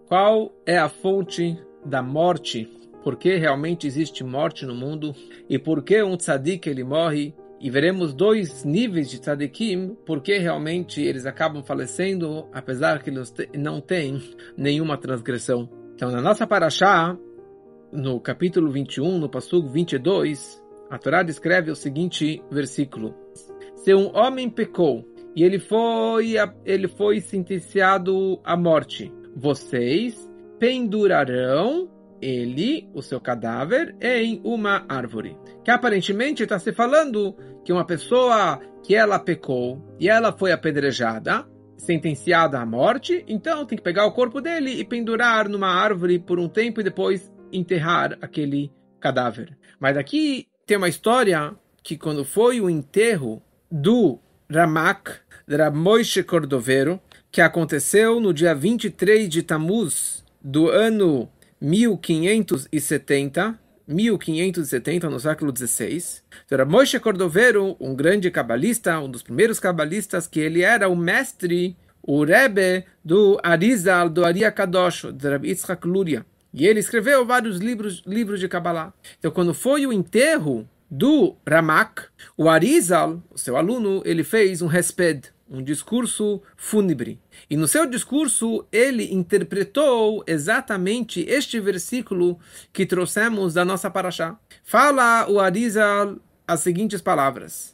Qual é a fonte da morte? Por que realmente existe morte no mundo? E por que um tzadik ele morre? E veremos dois níveis de tzadikim, porque realmente eles acabam falecendo, apesar que eles não têm nenhuma transgressão. Então, na nossa parashá, no capítulo 21, no passugo 22, a Torá descreve o seguinte versículo: se um homem pecou e ele foi sentenciado à morte, vocês pendurarão ele, o seu cadáver, em uma árvore. Que aparentemente está se falando que uma pessoa que ela pecou e ela foi apedrejada, sentenciada à morte, então tem que pegar o corpo dele e pendurar numa árvore por um tempo e depois enterrar aquele cadáver. Mas aqui tem uma história que quando foi o enterro do Ramak, Rab Moshe Cordovero, que aconteceu no dia 23 de Tammuz do ano 1570, no século XVI. Então, Rab Moshe Cordovero, um grande cabalista, um dos primeiros cabalistas, que ele era o mestre, o Rebbe do Arizal, do Ari HaKadosh, de Rab Yitzhak Luria. E ele escreveu vários livros de Kabbalah. Então, quando foi o enterro do Ramak, o Arizal, o seu aluno, ele fez um hesped, um discurso fúnebre. E no seu discurso, ele interpretou exatamente este versículo que trouxemos da nossa parashá. Fala o Arizal as seguintes palavras: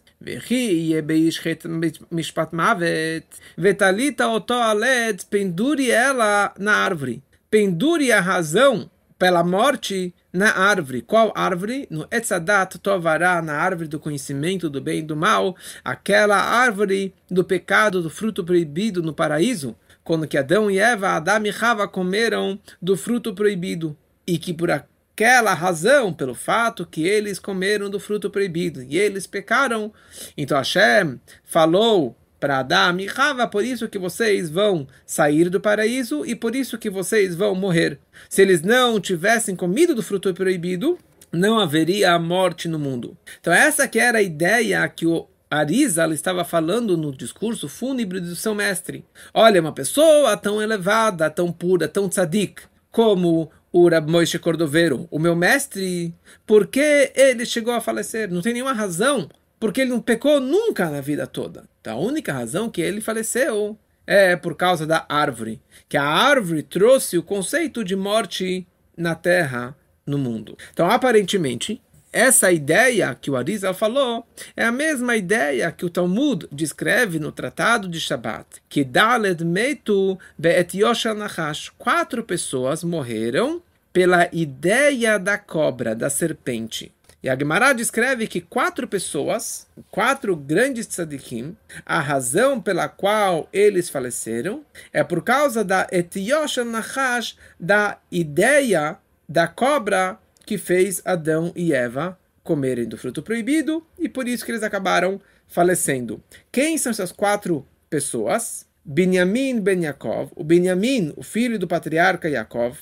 pendure ela na árvore. Pendure a razão pela morte na árvore. Qual árvore? No Etzadat Tovará, na árvore do conhecimento do bem e do mal, aquela árvore do pecado, do fruto proibido no paraíso, quando que Adão e Eva, Adão e Chava comeram do fruto proibido, e que por aquela razão, pelo fato que eles comeram do fruto proibido, e eles pecaram, então Hashem falou para Adão e Chava: por isso que vocês vão sair do paraíso e por isso que vocês vão morrer. Se eles não tivessem comido do fruto proibido, não haveria morte no mundo. Então essa que era a ideia que o Arizal estava falando no discurso fúnebre do seu mestre. Olha, uma pessoa tão elevada, tão pura, tão tzadik, como o Rab Moshe Cordovero, o meu mestre, por que ele chegou a falecer? Não tem nenhuma razão, porque ele não pecou nunca na vida toda. Então, a única razão que ele faleceu é por causa da árvore, que a árvore trouxe o conceito de morte na terra, no mundo. Então, aparentemente, essa ideia que o Arizal falou é a mesma ideia que o Talmud descreve no Tratado de Shabbat, que Daled Meitu Be'et Yoshel Nachash. 4 pessoas morreram pela ideia da cobra, da serpente. E a Gemara descreve que 4 pessoas, 4 grandes tzadikim, a razão pela qual eles faleceram é por causa da Etiosh Nachash, da ideia da cobra que fez Adão e Eva comerem do fruto proibido, e por isso que eles acabaram falecendo. Quem são essas 4 pessoas? Binyamin ben Yaakov, o Binyamin, o filho do patriarca Yaakov,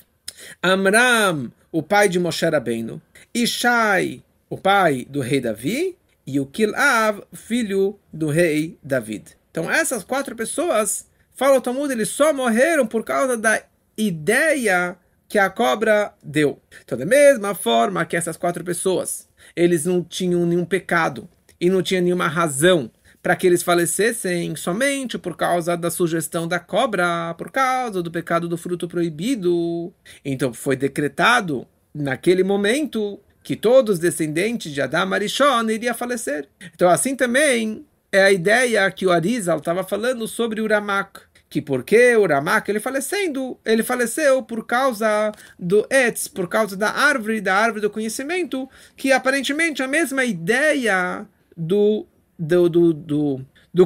Amram, o pai de Moshe Rabbeinu, Ishai, o pai do rei Davi, e o Kilav, filho do rei David. Então essas 4 pessoas, fala o Talmud, eles só morreram por causa da ideia que a cobra deu. Então, da mesma forma que essas 4 pessoas, eles não tinham nenhum pecado e não tinha nenhuma razão para que eles falecessem somente por causa da sugestão da cobra, por causa do pecado do fruto proibido. Então foi decretado naquele momento que todos os descendentes de Adam Arishon iriam falecer. Então assim também é a ideia que o Arizal estava falando sobre o Ramak, que porque o Ramak ele faleceu por causa do Etz, por causa da árvore do conhecimento, que aparentemente é a mesma ideia do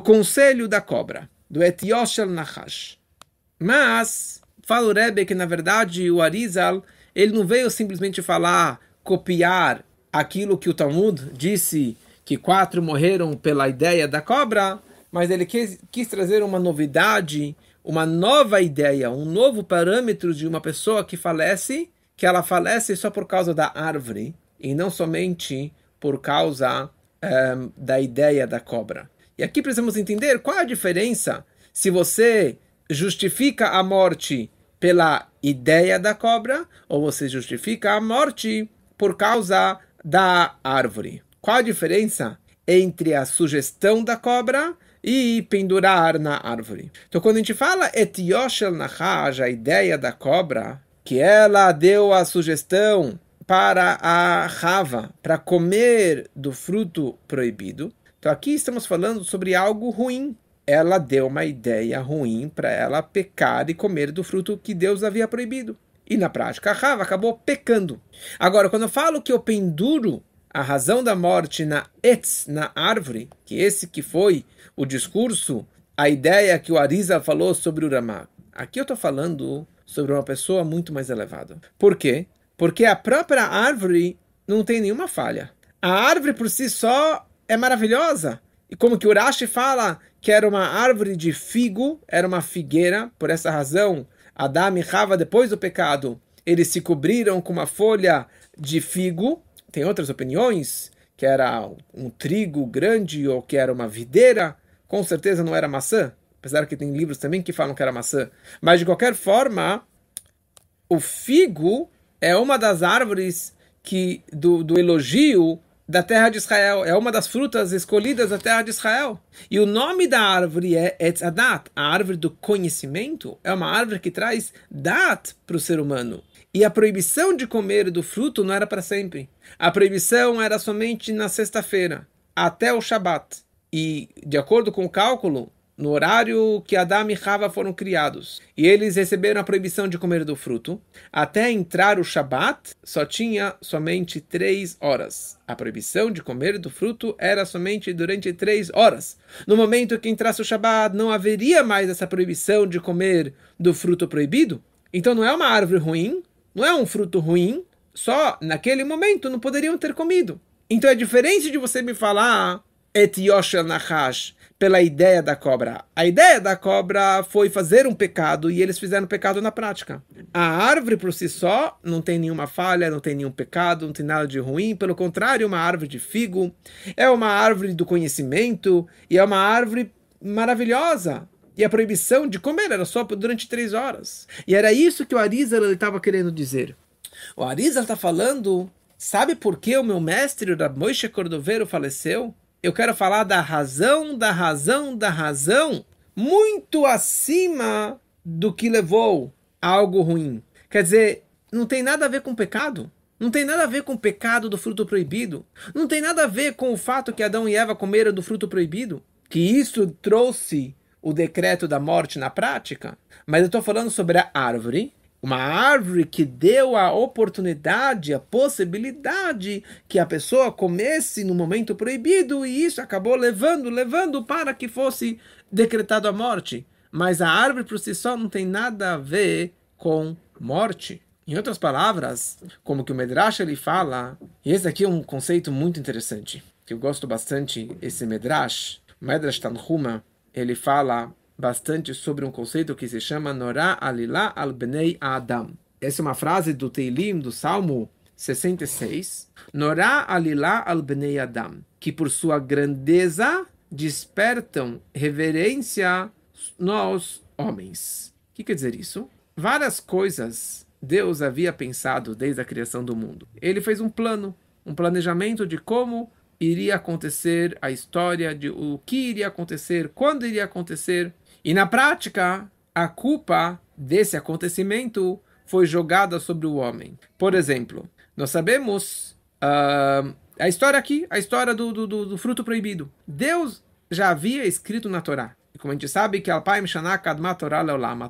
conselho da cobra, do Etioshel Nachash. Mas fala o Rebbe que na verdade o Arizal ele não veio simplesmente copiar aquilo que o Talmud disse que 4 morreram pela ideia da cobra, mas ele quis trazer uma novidade, uma nova ideia, um novo parâmetro de uma pessoa que ela falece só por causa da árvore, e não somente por causa da ideia da cobra. E aqui precisamos entender qual é a diferença se você justifica a morte pela ideia da cobra, ou você justifica a morte por causa da árvore. Qual a diferença entre a sugestão da cobra e pendurar na árvore? Então, quando a gente fala et yoshel nachash, a ideia da cobra, que ela deu a sugestão para a Rava, para comer do fruto proibido. Então, aqui estamos falando sobre algo ruim. Ela deu uma ideia ruim para ela pecar e comer do fruto que Deus havia proibido. E na prática, a Rava acabou pecando. Agora, quando eu falo que eu penduro a razão da morte na etz, na árvore, que esse que foi o discurso, a ideia que o Arizal falou sobre o Ramá, aqui eu estou falando sobre uma pessoa muito mais elevada. Por quê? Porque a própria árvore não tem nenhuma falha. A árvore por si só é maravilhosa. E como que o Rashi fala que era uma árvore de figo, era uma figueira, por essa razão, Adão e Rava, depois do pecado, eles se cobriram com uma folha de figo. Tem outras opiniões, que era um trigo grande ou que era uma videira. Com certeza não era maçã, apesar que tem livros também que falam que era maçã. Mas de qualquer forma, o figo é uma das árvores do elogio da terra de Israel. É uma das frutas escolhidas da terra de Israel. E o nome da árvore é Etz Adat, a árvore do conhecimento. É uma árvore que traz dat para o ser humano. E a proibição de comer do fruto não era para sempre. A proibição era somente na sexta-feira, até o Shabat. E, de acordo com o cálculo, no horário que Adão e Rava foram criados, e eles receberam a proibição de comer do fruto, até entrar o Shabat, só tinha somente 3 horas. A proibição de comer do fruto era somente durante 3 horas. No momento que entrasse o Shabat, não haveria mais essa proibição de comer do fruto proibido. Então não é uma árvore ruim, não é um fruto ruim, só naquele momento não poderiam ter comido. Então é diferente de você me falar et yoshel nachash, pela ideia da cobra. A ideia da cobra foi fazer um pecado e eles fizeram pecado na prática. A árvore por si só não tem nenhuma falha, não tem nenhum pecado, não tem nada de ruim. Pelo contrário, é uma árvore de figo, é uma árvore do conhecimento e é uma árvore maravilhosa. E a proibição de comer era só durante 3 horas. E era isso que o Arizal estava querendo dizer. O Arizal está falando, sabe por que o meu mestre, o Rav Moshe Cordovero, faleceu? Eu quero falar da razão, muito acima do que levou a algo ruim. Quer dizer, não tem nada a ver com pecado. Não tem nada a ver com o pecado do fruto proibido. Não tem nada a ver com o fato que Adão e Eva comeram do fruto proibido. Que isso trouxe o decreto da morte na prática. Mas eu estou falando sobre a árvore. Uma árvore que deu a oportunidade, a possibilidade que a pessoa comesse no momento proibido e isso acabou levando para que fosse decretado a morte. Mas a árvore por si só não tem nada a ver com morte. Em outras palavras, como que o Medrash ele fala, e esse aqui é um conceito muito interessante, que eu gosto bastante, esse Medrash, o Medrash Tanhuma, ele fala bastante sobre um conceito que se chama Norá Alilá al Bnei Adam. Essa é uma frase do Teilim, do Salmo 66. Norá Alilá al Bnei Adam, que por sua grandeza despertam reverência nós homens. O que quer dizer isso? Várias coisas Deus havia pensado desde a criação do mundo. Ele fez um plano, um planejamento de como iria acontecer a história, de o que iria acontecer, quando iria acontecer. E na prática, a culpa desse acontecimento foi jogada sobre o homem. Por exemplo, nós sabemos a história aqui, a história do fruto proibido. Deus já havia escrito na Torá. E como a gente sabe que a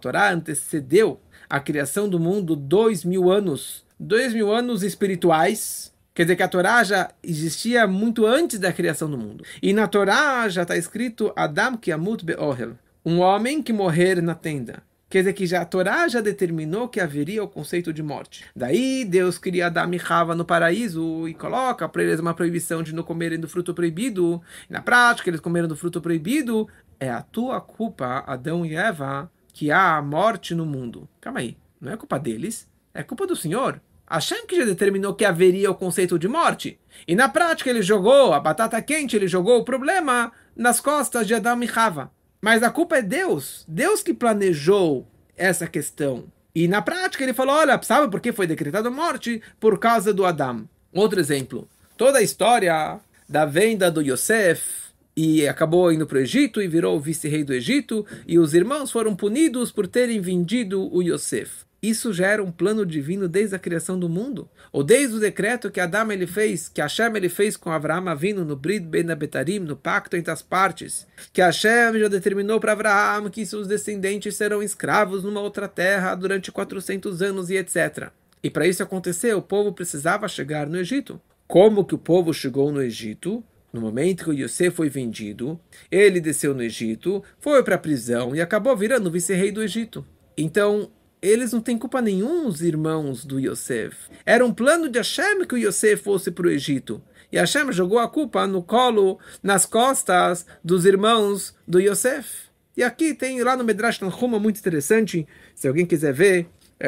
Torá antecedeu a criação do mundo 2000 anos. 2000 anos espirituais. Quer dizer que a Torá já existia muito antes da criação do mundo. E na Torá já está escrito Adam ki amut be'ohel. Um homem que morrer na tenda. Quer dizer que a Torá já determinou que haveria o conceito de morte. Daí Deus cria Adão e Rava no paraíso e coloca para eles uma proibição de não comerem do fruto proibido. E na prática eles comeram do fruto proibido. É a tua culpa, Adão e Eva, que há a morte no mundo. Calma aí, não é culpa deles, é culpa do Senhor. Hashem que já determinou que haveria o conceito de morte. E na prática ele jogou a batata quente, ele jogou o problema nas costas de Adão e Rava. Mas a culpa é Deus. Deus que planejou essa questão. E na prática ele falou, olha, sabe por que foi decretada a morte? Por causa do Adão. Outro exemplo, toda a história da venda do Yosef, e acabou indo para o Egito e virou o vice-rei do Egito, e os irmãos foram punidos por terem vendido o Yosef. Isso já era um plano divino desde a criação do mundo, ou desde o decreto que Adão ele fez, que Hashem ele fez com Avraham Avinu no Brit Ben Abetarim, no pacto entre as partes, que Hashem já determinou para Avraham que seus descendentes serão escravos numa outra terra durante 400 anos e etc. E para isso acontecer, o povo precisava chegar no Egito. Como que o povo chegou no Egito? No momento que o Yosef foi vendido, ele desceu no Egito, foi para a prisão e acabou virando o vice-rei do Egito. Então, eles não têm culpa nenhuma, os irmãos do Yosef. Era um plano de Hashem que o Yosef fosse para o Egito. E Hashem jogou a culpa no colo, nas costas dos irmãos do Yosef. E aqui tem lá no Medrash Tanhuma muito interessante, se alguém quiser ver,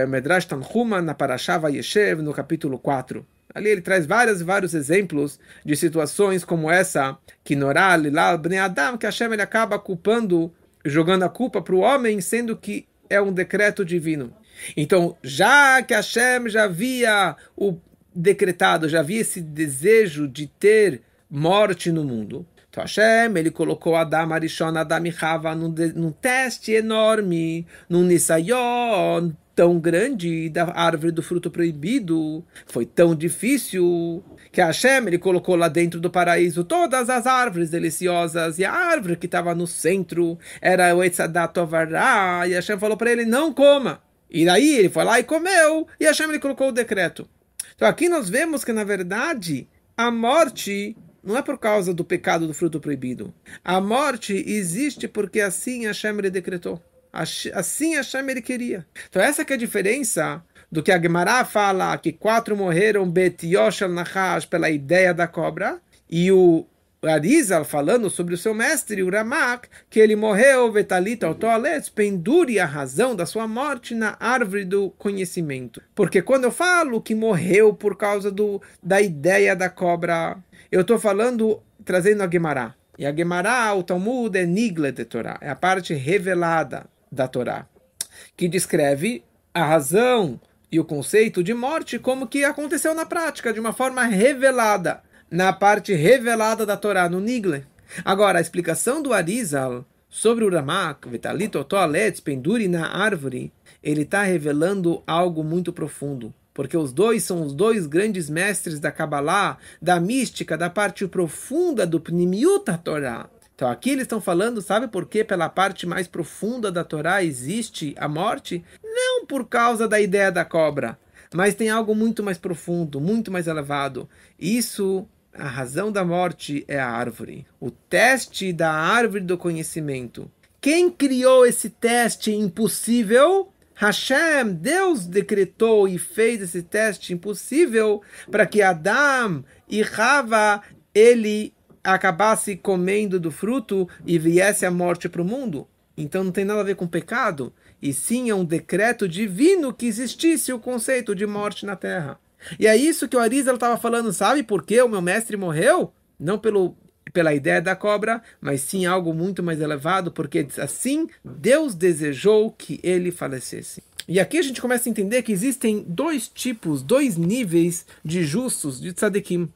Medrash Tanhuma na Parashá Vayeshev, no capítulo 4. Ali ele traz vários exemplos de situações como essa, que Norá, Lilá, Bnei Adam, que Hashem ele acaba culpando, jogando a culpa para o homem, sendo que é um decreto divino. Então, já que Hashem já havia decretado, já havia esse desejo de ter morte no mundo, então Hashem, ele colocou Adam Arishon, Adam e Chava num teste enorme, num nisayon tão grande da árvore do fruto proibido. Foi tão difícil que Hashem, ele colocou lá dentro do paraíso todas as árvores deliciosas, e a árvore que estava no centro era o Etzadat Tovará, e Hashem falou para ele, não coma. E daí ele foi lá e comeu, e Hashem ele colocou o decreto. Então aqui nós vemos que, na verdade, a morte não é por causa do pecado do fruto proibido. A morte existe porque assim Hashem ele decretou. Assim Hashem ele queria. Então essa que é a diferença do que a Gemara fala, que 4 morreram Bet Yoshel Nachash pela ideia da cobra, e o Arizal falando sobre o seu mestre, o Ramak, que ele morreu, Vetalita Autoalet, pendure a razão da sua morte na árvore do conhecimento. Porque quando eu falo que morreu por causa da ideia da cobra, eu estou falando, trazendo a Gemara. E a Gemara, o Talmud, é Nigle de Torá, é a parte revelada da Torá, que descreve a razão e o conceito de morte como que aconteceu na prática, de uma forma revelada, na parte revelada da Torá, no Nigle. Agora, a explicação do Arizal sobre o Ramak, Vitalito Toalet, pendure na árvore, ele está revelando algo muito profundo, porque os dois são os dois grandes mestres da Kabbalah, da mística, da parte profunda do Pnimiut Torá. Então aqui eles estão falando, sabe por quê? Pela parte mais profunda da Torá existe a morte? Não por causa da ideia da cobra, mas tem algo muito mais profundo, muito mais elevado. Isso, a razão da morte é a árvore. O teste da árvore do conhecimento. Quem criou esse teste impossível? Hashem, Deus decretou e fez esse teste impossível para que Adam e Chava, ele acabasse comendo do fruto e viesse a morte para o mundo. Então não tem nada a ver com pecado, e sim é um decreto divino que existisse o conceito de morte na terra. E é isso que o Arizal estava falando, sabe por que o meu mestre morreu? Não pela ideia da cobra, mas sim algo muito mais elevado, porque assim Deus desejou que ele falecesse. E aqui a gente começa a entender que existem dois níveis de justos, de tzadikim.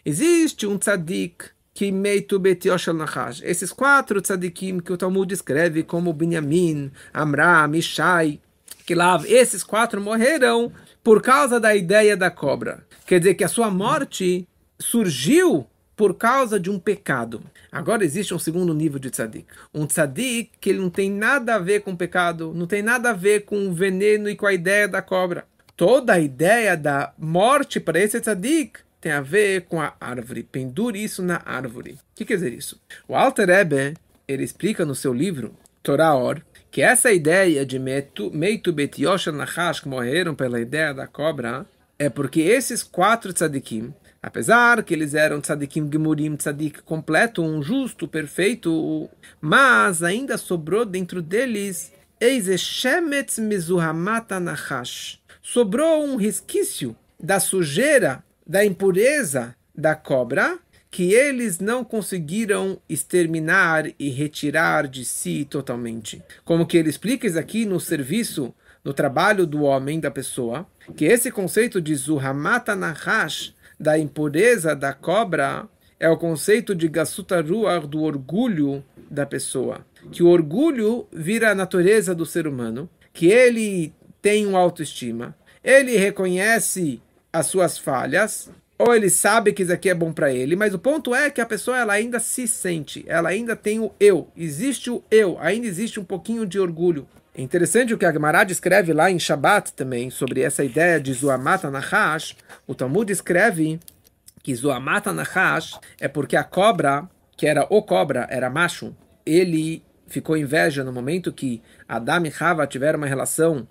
Existe um tzadik que meitu bet Yoshel Nachash. Esses 4 tzadikim que o Talmud descreve como Binyamin, Amram, Ishai, Kilav, esses 4 morreram por causa da ideia da cobra. Quer dizer que a sua morte surgiu por causa de um pecado. Agora existe um segundo nível de tzadik. Um tzadik que ele não tem nada a ver com pecado, não tem nada a ver com o veneno e com a ideia da cobra. Toda a ideia da morte para esse tzadik tem a ver com a árvore. Pendure isso na árvore. O que quer dizer isso? O Alter Rebbe, ele explica no seu livro, Torah Or, que essa ideia de Meitu Bet Yoshel Nachash, que morreram pela ideia da cobra, é porque esses 4 tzadikim, apesar que eles eram tzadikim gemurim, tzadik completo, um justo, perfeito, mas ainda sobrou dentro deles Eize Shemetz Mezuhamata Nachash. Sobrou um resquício da sujeira, da impureza da cobra, que eles não conseguiram exterminar e retirar de si totalmente. Como que ele explica isso aqui no serviço no trabalho do homem, da pessoa, que esse conceito de Zuhamata Nahash, da impureza da cobra, é o conceito de Gasuta Ruach, do orgulho da pessoa. Que o orgulho vira a natureza do ser humano, que ele tem uma autoestima, ele reconhece as suas falhas, ou ele sabe que isso aqui é bom para ele, mas o ponto é que a pessoa ela ainda se sente, ela ainda tem o eu, existe o eu, ainda existe um pouquinho de orgulho. É interessante o que a Gemara descreve lá em Shabbat também, sobre essa ideia de Zuhamata Nahash. O Talmud escreve que Zuhamata Nahash é porque a cobra, que era o cobra, era macho, ele ficou inveja no momento que Adam e Chava tiveram uma relação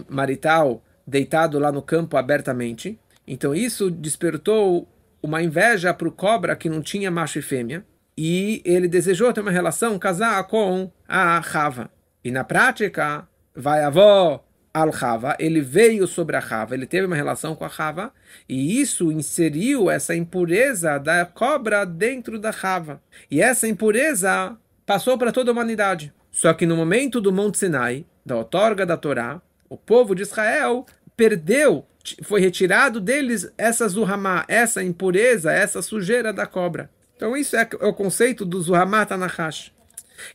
marital, deitado lá no campo abertamente. Então isso despertou uma inveja para o cobra que não tinha macho e fêmea, e ele desejou ter uma relação, casar com a Chava. E na prática, vai avó al Chava, ele veio sobre a Chava, ele teve uma relação com a Chava, e isso inseriu essa impureza da cobra dentro da Chava. E essa impureza passou para toda a humanidade. Só que no momento do Monte Sinai, da outorga da Torá, o povo de Israel perdeu, foi retirado deles essa zuhamá, essa impureza, essa sujeira da cobra. Então isso é o conceito do Zuhamata Nahash.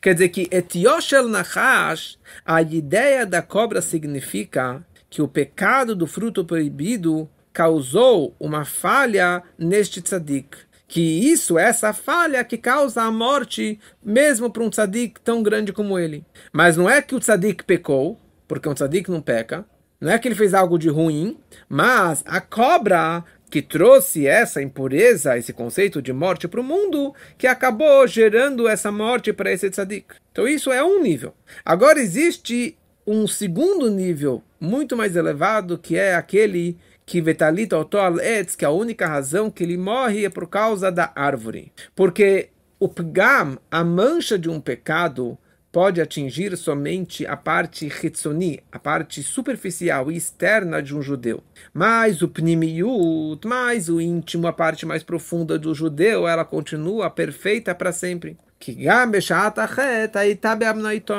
Quer dizer que Etioshel Nahash, a ideia da cobra significa que o pecado do fruto proibido causou uma falha neste tzadik. Que isso é essa falha que causa a morte mesmo para um tzadik tão grande como ele. Mas não é que o tzadik pecou, porque um tzadik não peca, não é que ele fez algo de ruim, mas a cobra que trouxe essa impureza, esse conceito de morte para o mundo, que acabou gerando essa morte para esse tzadik. Então isso é um nível. Agora existe um segundo nível, muito mais elevado, que é aquele que Vetalit Otol Etz, que a única razão que ele morre é por causa da árvore. Porque o pgam, a mancha de um pecado, pode atingir somente a parte hitzoni, a parte superficial e externa de um judeu. Mas o pnimiut, mais o íntimo, a parte mais profunda do judeu, ela continua perfeita para sempre.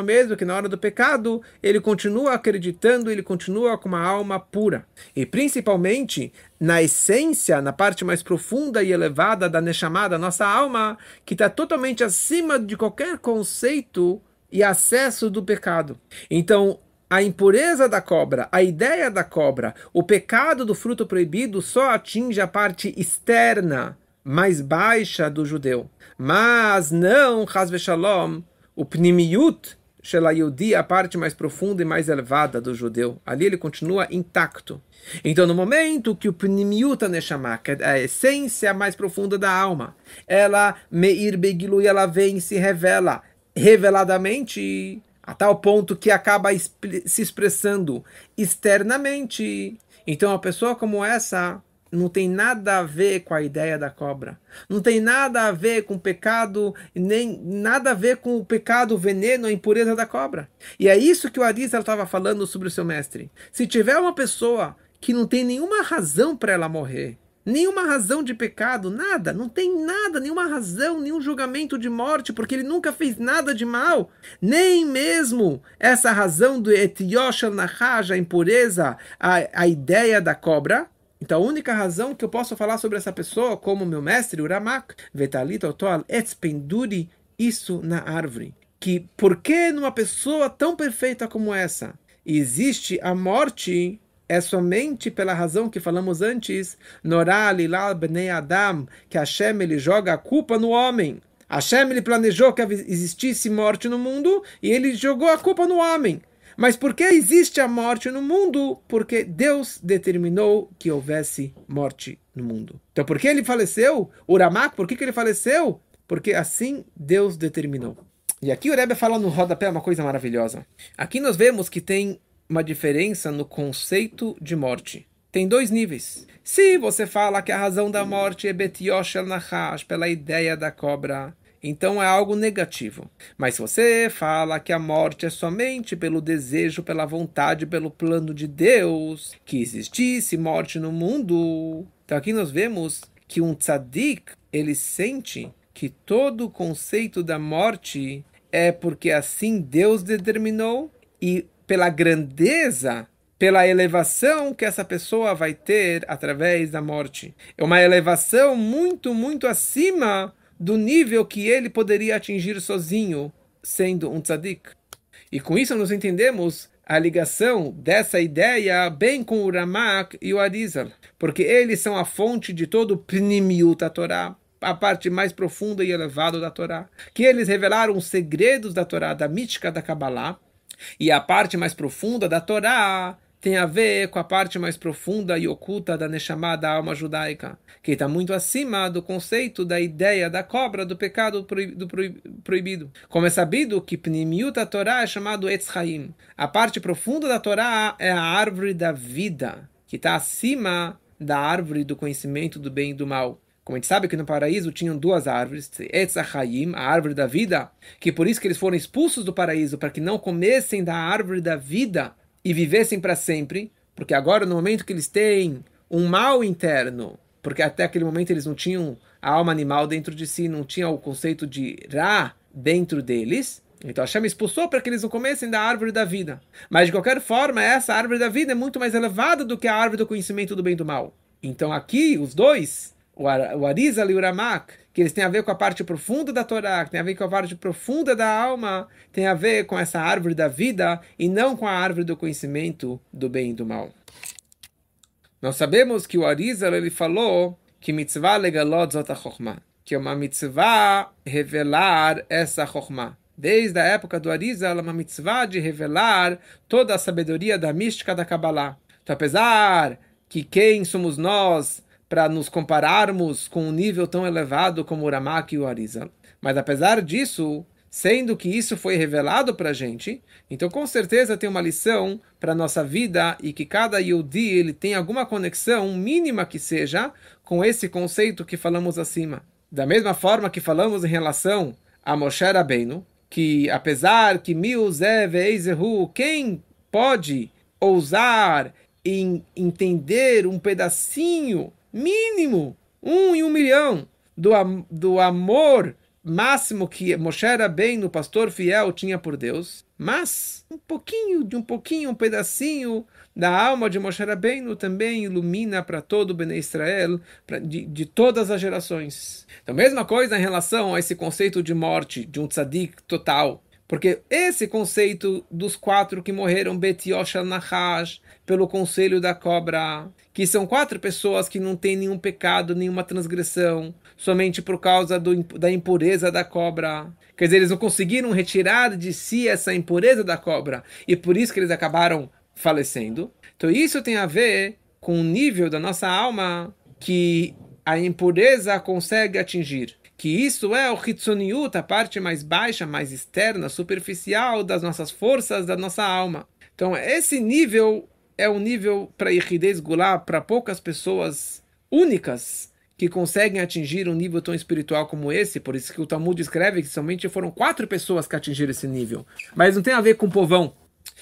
Mesmo que na hora do pecado, ele continua acreditando, ele continua com uma alma pura. E principalmente na essência, na parte mais profunda e elevada da Neshama, da nossa alma, que está totalmente acima de qualquer conceito e acesso do pecado. Então, a impureza da cobra, a ideia da cobra, o pecado do fruto proibido só atinge a parte externa, mais baixa do judeu. Mas não, Chas v'Shalom, o pnimiut shel Yehudi, a parte mais profunda e mais elevada do judeu. Ali ele continua intacto. Então, no momento que o pnimiut neshama, que é a essência mais profunda da alma, ela meir begilui, ela vem e se revela reveladamente, a tal ponto que acaba se expressando externamente. Então, a pessoa como essa não tem nada a ver com a ideia da cobra. Não tem nada a ver com o pecado, nem nada a ver com o pecado, o veneno, a impureza da cobra. E é isso que o Arizal estava falando sobre o seu mestre. Se tiver uma pessoa que não tem nenhuma razão para ela morrer, nenhuma razão de pecado, nada, não tem nada, nenhuma razão, nenhum julgamento de morte, porque ele nunca fez nada de mal, nem mesmo essa razão do Etioshel Nahash, a impureza, a ideia da cobra. Então a única razão que eu posso falar sobre essa pessoa, como meu mestre, o Ramak, Vetalit Otol Etz, pendure isso na árvore. Que por que numa pessoa tão perfeita como essa existe a morte, é somente pela razão que falamos antes, Norá Lilal Bnei Adam, que Hashem ele joga a culpa no homem. Hashem ele planejou que existisse morte no mundo e ele jogou a culpa no homem. Mas por que existe a morte no mundo? Porque Deus determinou que houvesse morte no mundo. Então por que ele faleceu? O Ramak, por que ele faleceu? Porque assim Deus determinou. E aqui o Rebbe fala no rodapé uma coisa maravilhosa. Aqui nós vemos que tem uma diferença no conceito de morte. Tem dois níveis. Se você fala que a razão da morte é Betioshel Nahash, pela ideia da cobra, então é algo negativo. Mas se você fala que a morte é somente pelo desejo, pela vontade, pelo plano de Deus, que existisse morte no mundo, então aqui nós vemos que um tzadik, ele sente que todo o conceito da morte é porque assim Deus determinou, e pela grandeza, pela elevação que essa pessoa vai ter através da morte. É uma elevação muito, muito acima do nível que ele poderia atingir sozinho, sendo um tzadik. E com isso nós entendemos a ligação dessa ideia bem com o Ramak e o Arizal, porque eles são a fonte de todo o Pnimiut da Torá, a parte mais profunda e elevada da Torá, que eles revelaram os segredos da Torá, da mística da Kabbalah, e a parte mais profunda da Torá tem a ver com a parte mais profunda e oculta da Neshama, da alma judaica, que está muito acima do conceito da ideia da cobra, do pecado proibido. Como é sabido que Pnimiut da Torá é chamado Etz Chaim. A parte profunda da Torá é a árvore da vida, que está acima da árvore do conhecimento do bem e do mal. Como a gente sabe que no paraíso tinham duas árvores, Etz Chaim, a árvore da vida, que por isso que eles foram expulsos do paraíso, para que não comessem da árvore da vida e vivessem para sempre, porque agora no momento que eles têm um mal interno, porque até aquele momento eles não tinham a alma animal dentro de si, não tinha o conceito de Ra dentro deles, então Hashem expulsou para que eles não comessem da árvore da vida. Mas de qualquer forma, essa árvore da vida é muito mais elevada do que a árvore do conhecimento do bem e do mal. Então aqui, os dois, o Arizal e o Ramak, que eles têm a ver com a parte profunda da Torá, que tem a ver com a parte profunda da alma, tem a ver com essa árvore da vida e não com a árvore do conhecimento do bem e do mal. Nós sabemos que o Arizal ele falou que mitzvah legalot zot ha-chokhmah, que é uma mitzvah revelar essa chokhmah. Desde a época do Arizal, é uma mitzvah de revelar toda a sabedoria da mística da Kabbalah. Então, apesar que quem somos nós para nos compararmos com um nível tão elevado como o Ramak e o Arizal. Mas apesar disso, sendo que isso foi revelado para a gente, então com certeza tem uma lição para a nossa vida e que cada Yehudi ele tem alguma conexão, mínima que seja, com esse conceito que falamos acima. Da mesma forma que falamos em relação a Moshe Rabbeinu, que apesar que mil zev eizehu, quem pode ousar em entender um pedacinho mínimo, 1 em 1 milhão, do amor máximo que Moshe Rabbeinu, o pastor fiel, tinha por Deus, mas um pedacinho da alma de Moshe Rabbeinu também ilumina para todo o Bnei Israel, de todas as gerações. Então, mesma coisa em relação a esse conceito de morte, de um tzadik total. Porque esse conceito dos 4 que morreram, Bet Yoshel Nahash, pelo conselho da cobra, que são 4 pessoas que não têm nenhum pecado, nenhuma transgressão, somente por causa da impureza da cobra. Quer dizer, eles não conseguiram retirar de si essa impureza da cobra, e por isso que eles acabaram falecendo. Então isso tem a ver com o nível da nossa alma que a impureza consegue atingir. Que isso é o Hitzoniut, a parte mais baixa, mais externa, superficial das nossas forças, da nossa alma. Então esse nível é um nível para Yehidei Gulá, para poucas pessoas únicas que conseguem atingir um nível tão espiritual como esse. Por isso que o Talmud escreve que somente foram 4 pessoas que atingiram esse nível. Mas não tem a ver com o povão.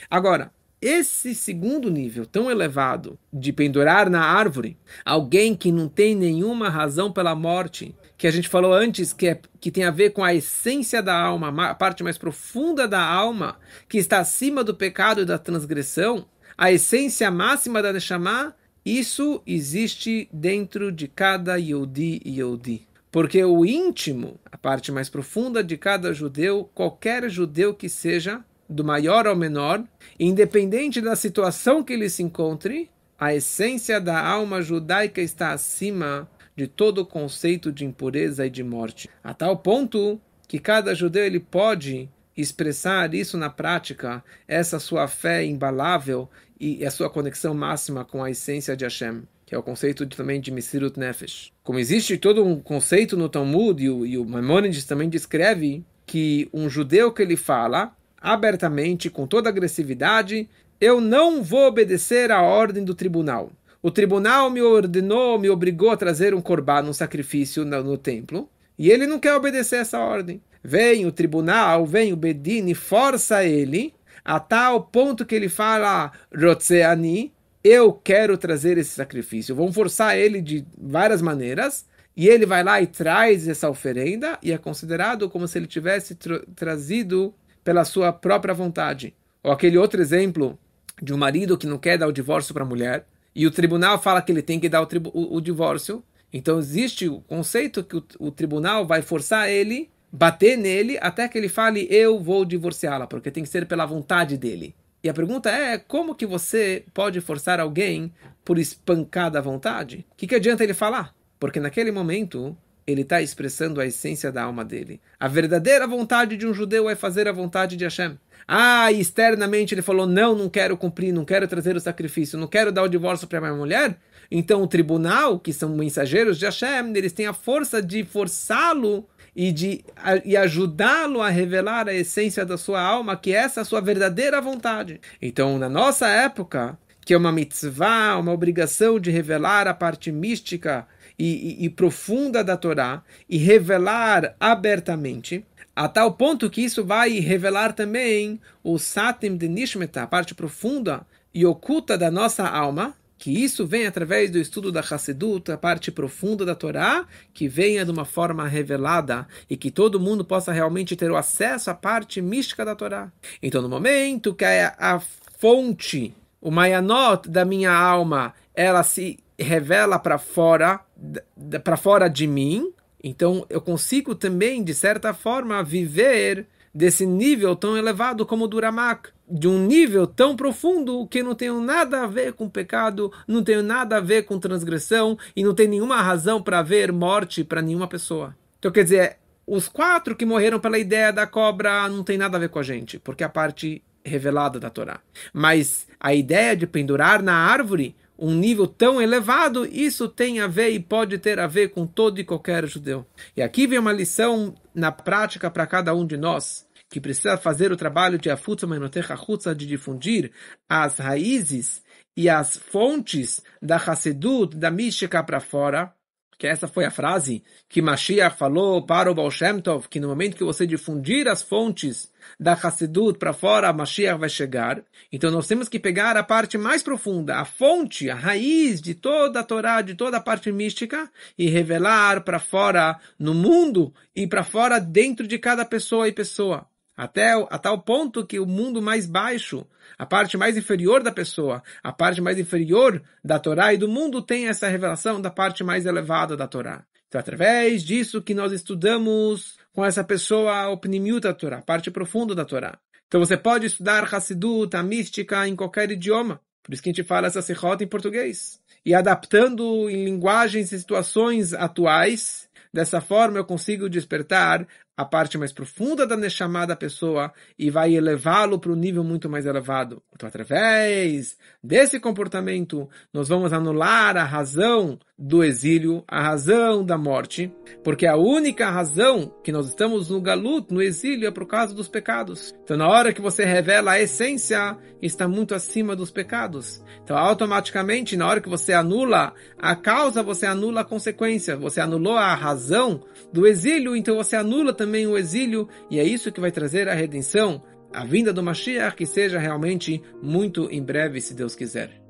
Agora, esse segundo nível tão elevado de pendurar na árvore, alguém que não tem nenhuma razão pela morte, que a gente falou antes, que tem a ver com a essência da alma, a parte mais profunda da alma, que está acima do pecado e da transgressão, a essência máxima da Neshama, isso existe dentro de cada Yehudi e Yehudi. Porque o íntimo, a parte mais profunda de cada judeu, qualquer judeu que seja, do maior ao menor, independente da situação que ele se encontre, a essência da alma judaica está acima de todo o conceito de impureza e de morte. A tal ponto que cada judeu ele pode expressar isso na prática, essa sua fé imbalável e a sua conexão máxima com a essência de Hashem, que é o conceito também de Mesirut Nefesh. Como existe todo um conceito no Talmud, e o Maimonides também descreve que um judeu que ele fala abertamente, com toda agressividade, eu não vou obedecer à ordem do tribunal. O tribunal me ordenou, me obrigou a trazer um korban, um sacrifício no templo, e ele não quer obedecer essa ordem. Vem o tribunal, vem o Bedin e força ele, a tal ponto que ele fala, Rotzeani, eu quero trazer esse sacrifício. Vão forçar ele de várias maneiras, e ele vai lá e traz essa oferenda, e é considerado como se ele tivesse trazido pela sua própria vontade. Ou aquele outro exemplo de um marido que não quer dar o divórcio para a mulher, e o tribunal fala que ele tem que dar o divórcio. Então existe o conceito que o tribunal vai forçar ele, bater nele, até que ele fale, eu vou divorciá-la, porque tem que ser pela vontade dele. E a pergunta é, como que você pode forçar alguém por espancar da vontade? O que adianta ele falar? Porque naquele momento, ele está expressando a essência da alma dele. A verdadeira vontade de um judeu é fazer a vontade de Hashem. E externamente ele falou, não quero cumprir, não quero trazer o sacrifício, não quero dar o divórcio para minha mulher. Então o tribunal, que são mensageiros de Hashem, eles têm a força de forçá-lo e ajudá-lo a revelar a essência da sua alma, que essa é a sua verdadeira vontade. Então, na nossa época, que é uma mitzvah, uma obrigação de revelar a parte mística e profunda da Torá, e revelar abertamente, a tal ponto que isso vai revelar também o Satim de Nishmeta, a parte profunda e oculta da nossa alma, que isso vem através do estudo da Hassidut, a parte profunda da Torá, que venha de uma forma revelada e que todo mundo possa realmente ter o acesso à parte mística da Torá. Então, no momento que a fonte, o Mayanot da minha alma, ela se revela para fora de mim, então eu consigo também, de certa forma, viver desse nível tão elevado como o do Ramak, de um nível tão profundo que não tem nada a ver com pecado, não tem nada a ver com transgressão e não tem nenhuma razão para haver morte para nenhuma pessoa. Então, quer dizer, os 4 que morreram pela ideia da cobra não tem nada a ver com a gente, porque é a parte revelada da Torá. Mas a ideia de pendurar na árvore, um nível tão elevado, isso tem a ver e pode ter a ver com todo e qualquer judeu. E aqui vem uma lição na prática para cada um de nós, que precisa fazer o trabalho de afutza menotecha chutza, de difundir as raízes e as fontes da Hassidut, da mística para fora, que essa foi a frase que Mashiach falou para o Baal Shem Tov, que no momento que você difundir as fontes da Hassidut para fora, Mashiach vai chegar. Então nós temos que pegar a parte mais profunda, a fonte, a raiz de toda a Torá, de toda a parte mística, e revelar para fora no mundo e para fora dentro de cada pessoa e pessoa. Até a tal ponto que o mundo mais baixo, a parte mais inferior da pessoa, a parte mais inferior da Torá e do mundo tem essa revelação da parte mais elevada da Torá. Então, através disso que nós estudamos com essa pessoa o Pnimiut da Torá, a parte profunda da Torá. Então, você pode estudar Hassidut, a mística, em qualquer idioma. Por isso que a gente fala essa sechot em português. E adaptando em linguagens e situações atuais, dessa forma eu consigo despertar a parte mais profunda da Neshama da pessoa e vai elevá-lo para um nível muito mais elevado. Então, através desse comportamento, nós vamos anular a razão do exílio, a razão da morte, porque a única razão que nós estamos no galut, no exílio, é por causa dos pecados. Então, na hora que você revela a essência, está muito acima dos pecados. Então, automaticamente, na hora que você anula a causa, você anula a consequência. Você anulou a razão do exílio, então você anula também o exílio, e é isso que vai trazer a redenção, a vinda do Mashiach, que seja realmente muito em breve, se Deus quiser.